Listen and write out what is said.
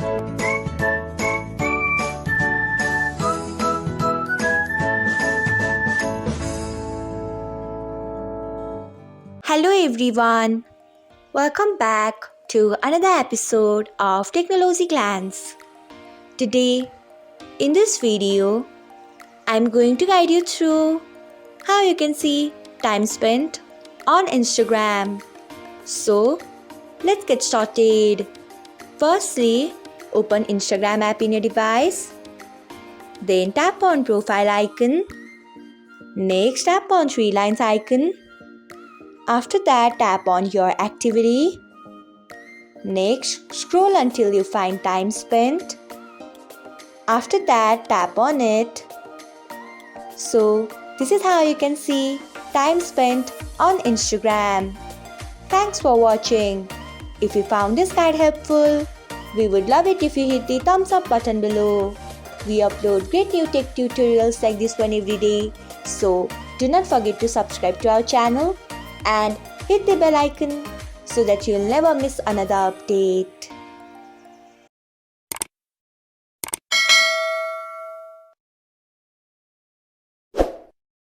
Hello everyone, welcome back to another episode of Technologyglance. Today, in this video, I'm going to guide you through how you can see time spent on Instagram. So, let's get started. Firstly, open Instagram app in your device. Then tap on profile icon. Next, tap on three lines icon. After that, tap on your activity. Next, scroll until you find time spent. After that, tap on it. So, this is how you can see time spent on Instagram. Thanks for watching. If you found this guide helpful, we would love it if you hit the thumbs up button below. We upload great new tech tutorials like this one every day. So, do not forget to subscribe to our channel and hit the bell icon so that you'll never miss another update.